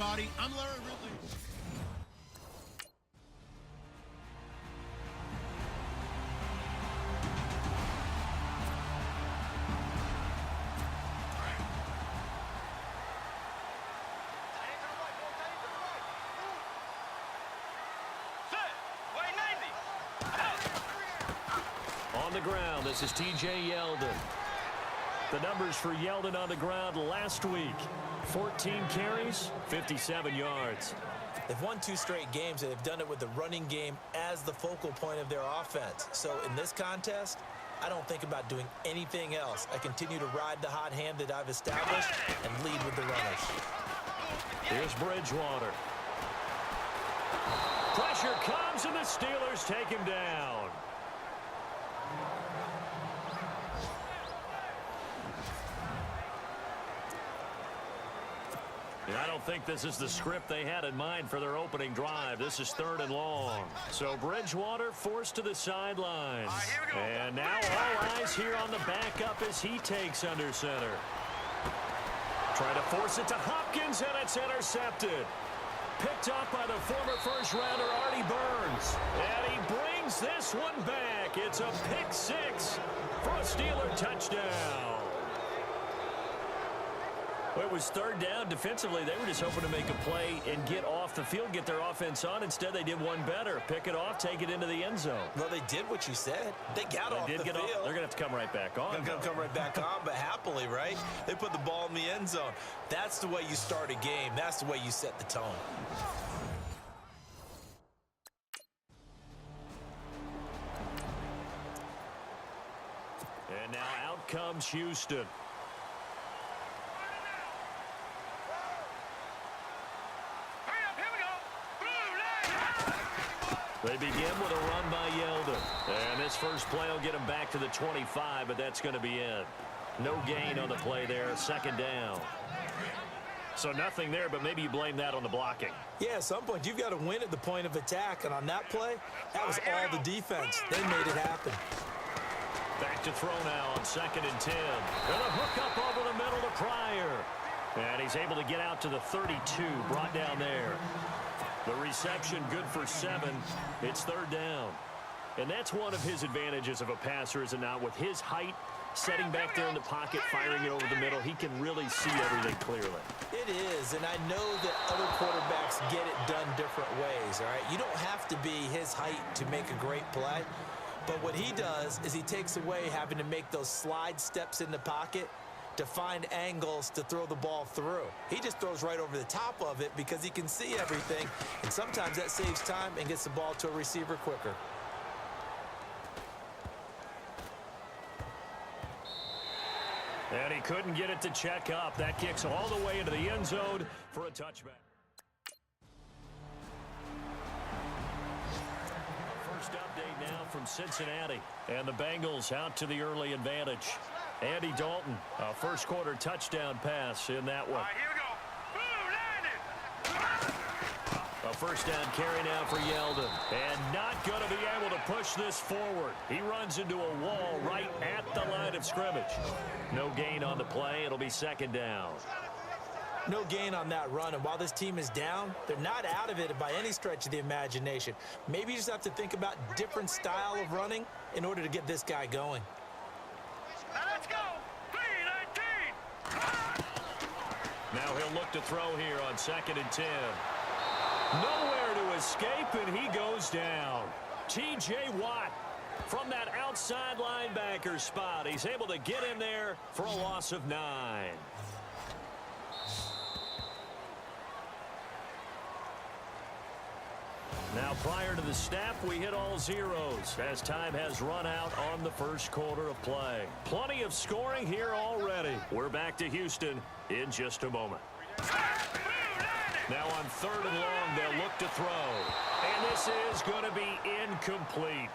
everybody. I'm Larry Ridley. On the ground, this is T.J. Yeldon. The numbers for Yeldon on the ground last week. 14 carries, 57 yards. They've won 2 straight games, and they've done it with the running game as the focal point of their offense. So in this contest, I don't think about doing anything else. I continue to ride the hot hand that I've established and lead with the runners. Here's Bridgewater. Pressure comes, and the Steelers take him down. I don't think this is the script they had in mind for their opening drive. This is 3rd and long. So Bridgewater forced to the sidelines. And now all eyes here on the backup as he takes under center. Trying to force it to Hopkins, and it's intercepted. Picked up by the former first-rounder Artie Burns. And he brings this one back. It's a pick 6 for a Steeler touchdown. Well, it was 3rd down. Defensively, they were just hoping to make a play and get off the field, get their offense on. Instead, they did one better. Pick it off, take it into the end zone. Well, they did what you said. They got off the field. They're going to have to come right back on. They're going to come right back on, but happily, right? They put the ball in the end zone. That's the way you start a game. That's the way you set the tone. And now out comes Houston. They begin with a run by Yeldon. And this first play will get him back to the 25, but that's going to be it. No gain on the play there, 2nd down. So nothing there, but maybe you blame that on the blocking. Yeah, at some point, you've got to win at the point of attack. And on that play, that was all the defense. They made it happen. Back to throw now on 2nd and 10. And a hook up over the middle to Pryor. And he's able to get out to the 32, brought down there. The reception good for 7. It's 3rd down. And that's one of his advantages of a passer, is it not? With his height, setting back there in the pocket, firing it over the middle, he can really see everything clearly. It is, and I know that other quarterbacks get it done different ways, all right? You don't have to be his height to make a great play. But what he does is he takes away having to make those slide steps in the pocket to find angles to throw the ball through. He just throws right over the top of it because he can see everything, and sometimes that saves time and gets the ball to a receiver quicker. And he couldn't get it to check up. That kicks all the way into the end zone for a touchback. First update now from Cincinnati. And the Bengals out to the early advantage. Andy Dalton, a first quarter touchdown pass in that one. Here we go. Boom, A first down carry now for Yeldon. And not going to be able to push this forward. He runs into a wall right at the line of scrimmage. No gain on the play. It'll be 2nd down. No gain on that run, and while this team is down, they're not out of it by any stretch of the imagination. Maybe you just have to think about different style of running in order to get this guy going. Now let's go. 3-19. Now he'll look to throw here on 2nd and 10. Nowhere to escape, and he goes down. T.J. Watt from that outside linebacker spot. He's able to get in there for a loss of 9. Now, prior to the snap, we hit all zeros as time has run out on the first quarter of play. Plenty of scoring here already. We're back to Houston in just a moment. Now on 3rd and long, they'll look to throw. And this is going to be incomplete.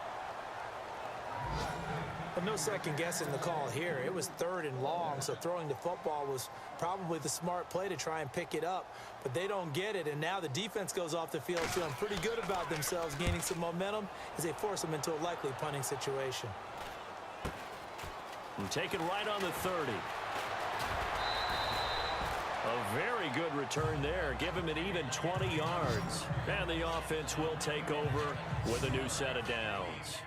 But no second guessing the call here. It was 3rd and long, so throwing the football was probably the smart play to try and pick it up. But they don't get it, and now the defense goes off the field feeling pretty good about themselves, gaining some momentum as they force them into a likely punting situation. And taken right on the 30. A very good return there. Give him an even 20 yards. And the offense will take over with a new set of downs.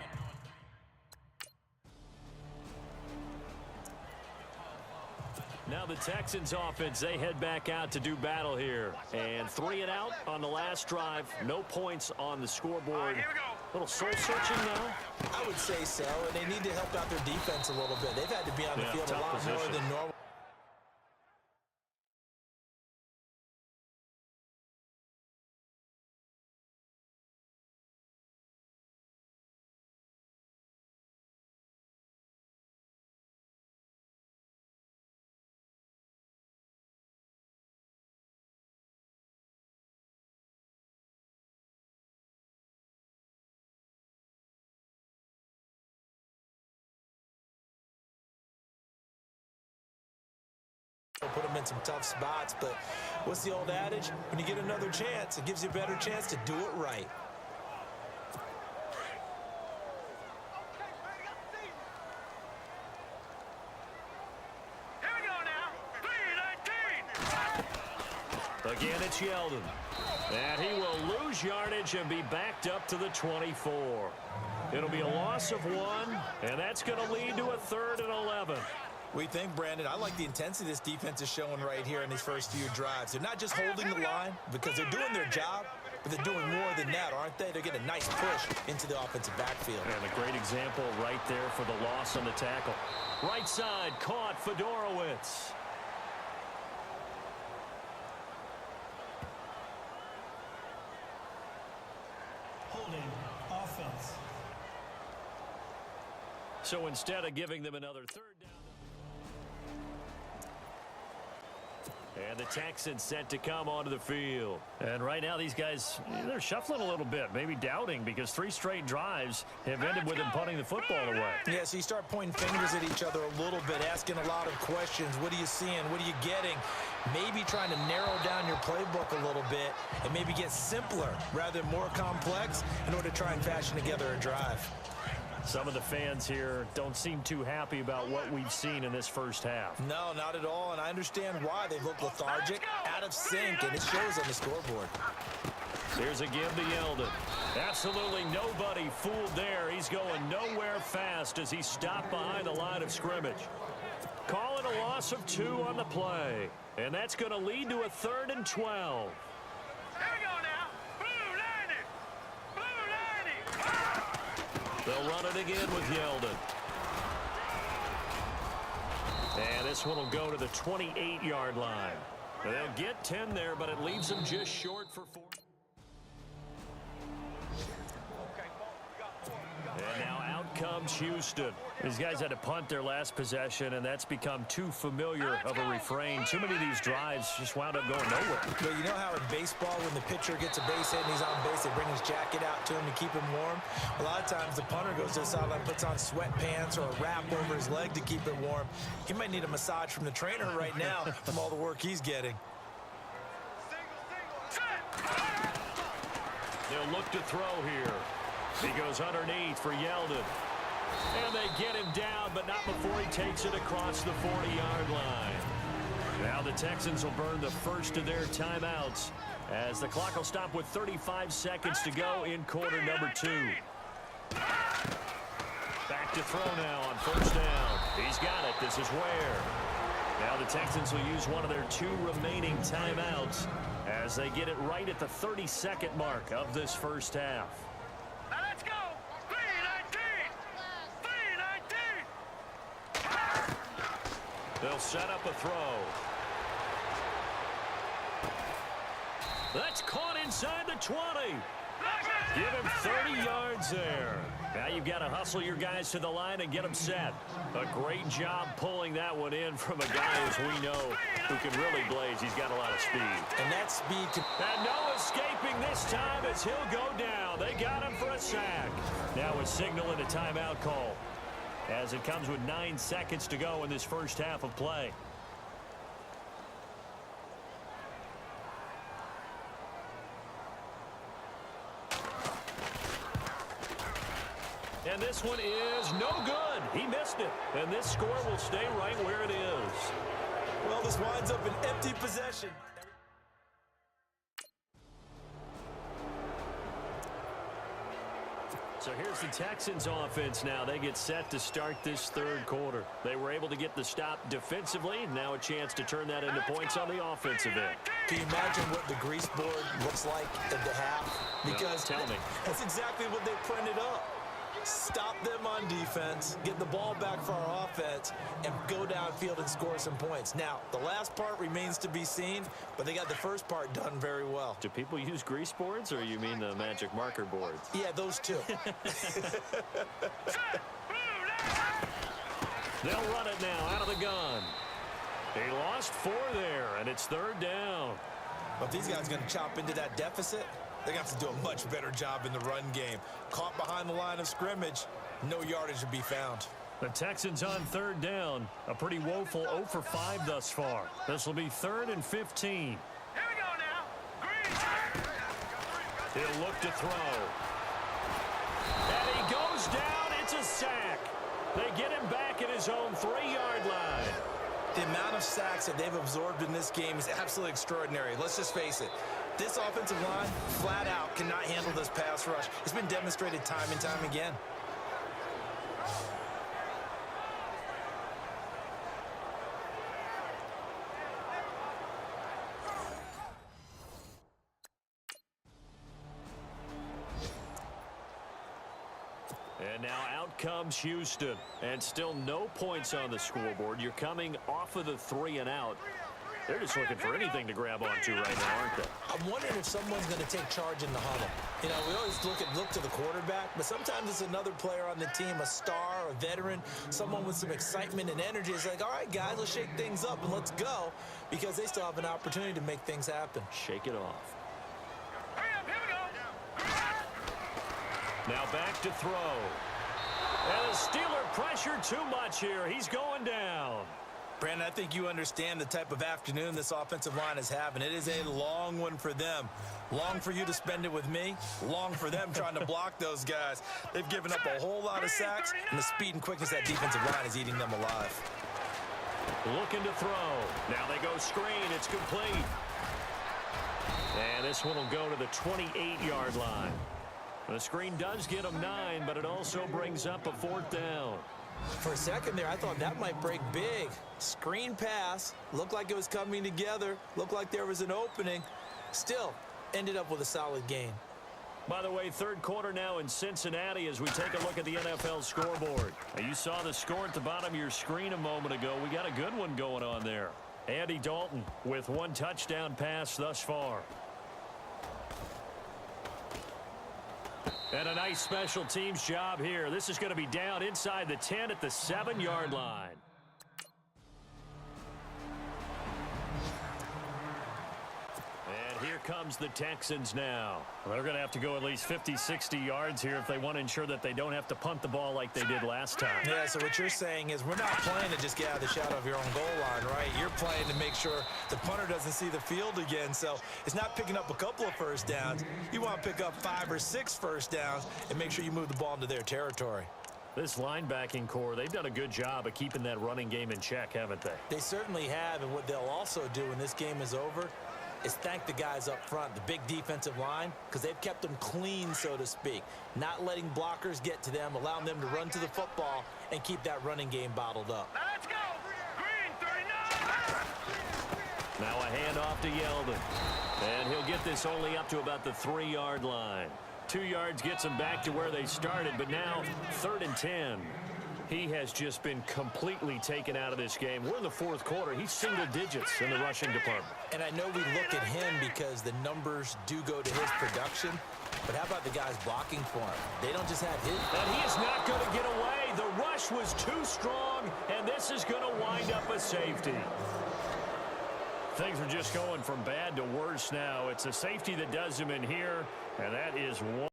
Now the Texans offense, they head back out to do battle here. And 3 and out on the last drive. No points on the scoreboard. Here we go. Little soul-searching now. I would say so, and they need to help out their defense a little bit. They've had to be on the field a tough lot more position. than normal. Put them in some tough spots, but what's the old adage? When you get another chance, it gives you a better chance to do it right. Here we go now. 3-19. Again, it's Yeldon. And he will lose yardage and be backed up to the 24. It'll be a loss of 1, and that's going to lead to a 3rd and 11. We think, Brandon, I like the intensity this defense is showing right here in these first few drives. They're not just holding the line because they're doing their job, but they're doing more than that, aren't they? They're getting a nice push into the offensive backfield. And a great example right there for the loss on the tackle. Right side caught Fedorowicz. Holding offense. So instead of giving them another 3rd down. And the Texans set to come onto the field. And right now these guys, they're shuffling a little bit, maybe doubting, because 3 straight drives have ended with them punting the football away. Yeah, so you start pointing fingers at each other a little bit, asking a lot of questions. What are you seeing? What are you getting? Maybe trying to narrow down your playbook a little bit and maybe get simpler rather than more complex in order to try and fashion together a drive. Some of the fans here don't seem too happy about what we've seen in this first half. No, not at all, and I understand why. They look lethargic, out of sync, and it shows on the scoreboard. Here's a give to Yeldon. Absolutely nobody fooled there. He's going nowhere fast as he stopped behind the line of scrimmage. Call it a loss of 2 on the play, and that's going to lead to a 3rd and 12. Here we go now. Blue 90. Blue 90. They'll run it again with Yeldon. And this one will go to the 28-yard line. They'll get 10 there, but it leaves them just short for 4. And now out comes Houston. These guys had to punt their last possession, and that's become too familiar of a refrain. Too many of these drives just wound up going nowhere. But you know how in baseball, when the pitcher gets a base hit and he's on base, they bring his jacket out to him to keep him warm? A lot of times the punter goes to the sideline, puts on sweatpants or a wrap over his leg to keep it warm. He might need a massage from the trainer right now from all the work he's getting. They'll look to throw here. He goes underneath for Yeldon. And they get him down, but not before he takes it across the 40-yard line. Now the Texans will burn the first of their timeouts as the clock will stop with 35 seconds to go in quarter number 2. Back to throw now on 1st down. He's got it. This is Ware. Now the Texans will use one of their 2 remaining timeouts as they get it right at the 32nd mark of this first half. Now let's go. 3-19. 3-19. They'll set up a throw. That's caught inside the 20. Give him 30 yards there. Now you've got to hustle your guys to the line and get them set. A great job pulling that one in from a guy, as we know, who can really blaze. He's got a lot of speed. And that speed can... And no escaping this time as he'll go down. They got him for a sack. Now a signal and a timeout call as it comes with 9 seconds to go in this first half of play. And this one is no good. He missed it. And this score will stay right where it is. Well, this winds up an empty possession. So here's the Texans offense now. They get set to start this third quarter. They were able to get the stop defensively. Now a chance to turn that into points on the offensive end. Can you imagine what the grease board looks like at the half? Because tell me. That's exactly what they printed up. Stop them on defense, get the ball back for our offense, and go downfield and score some points. Now, the last part remains to be seen, but they got the first part done very well. Do people use grease boards, or you mean the magic marker boards? Yeah, those two. They'll run it now out of the gun. He lost 4 there, and it's third down. But if these guys are going to chop into that deficit, they're going to have to do a much better job in the run game. Caught behind the line of scrimmage, no yardage to be found. The Texans on third down. A pretty woeful 0 for 5 thus far. This will be 3rd and 15. Here we go now. Green. He'll look to throw. And he goes down. It's a sack. They get him back at his own 3-yard line. The amount of sacks that they've absorbed in this game is absolutely extraordinary. Let's just face it. This offensive line, flat out, cannot handle this pass rush. It's been demonstrated time and time again. And now out comes Houston. And still no points on the scoreboard. You're coming off of the 3 and out. They're just looking for anything to grab onto right now, aren't they? I'm wondering if someone's going to take charge in the huddle. You know, we always look to the quarterback, but sometimes it's another player on the team, a star, a veteran, someone with some excitement and energy. It's like, all right, guys, let's shake things up and let's go, because they still have an opportunity to make things happen. Shake it off. Hurry up, here we go. Now back to throw. And the Steeler pressure too much here. He's going down. Brandon, I think you understand the type of afternoon this offensive line is having. It is a long one for them. Long for you to spend it with me. Long for them trying to block those guys. They've given up a whole lot of sacks, and the speed and quickness of that defensive line is eating them alive. Looking to throw. Now they go screen. It's complete. And this one will go to the 28-yard line. The screen does get them 9, but it also brings up a 4th down. For a second there, I thought that might break big. Screen pass. Looked like it was coming together. Looked like there was an opening. Still, ended up with a solid gain. By the way, third quarter now in Cincinnati as we take a look at the NFL scoreboard. Now, you saw the score at the bottom of your screen a moment ago. We got a good one going on there. Andy Dalton with 1 touchdown pass thus far. And a nice special teams job here. This is going to be down inside the 10 at the 7-yard line. And here comes the Texans now. They're going to have to go at least 50, 60 yards here if they want to ensure that they don't have to punt the ball like they did last time. Yeah, so what you're saying is we're not playing to just get out of the shadow of your own goal line, right? You're playing to make sure the punter doesn't see the field again. So it's not picking up a couple of first downs. You want to pick up 5 or 6 first downs and make sure you move the ball into their territory. This linebacking core, they've done a good job of keeping that running game in check, haven't they? They certainly have, and what they'll also do when this game is over is thank the guys up front, the big defensive line, because they've kept them clean, so to speak. Not letting blockers get to them, allowing them to run to the football and keep that running game bottled up. Now let's go. Green 39. Now a handoff to Yeldon. And he'll get this only up to about the 3-yard line. 2 yards gets him back to where they started, but now 3rd and 10. He has just been completely taken out of this game. We're in the 4th quarter. He's single digits in the rushing department. And I know we look at him because the numbers do go to his production, but how about the guys blocking for him? They don't just have his. And he is not going to get away. The rush was too strong, and this is going to wind up a safety. Things are just going from bad to worse now. It's a safety that does him in here, and that is one.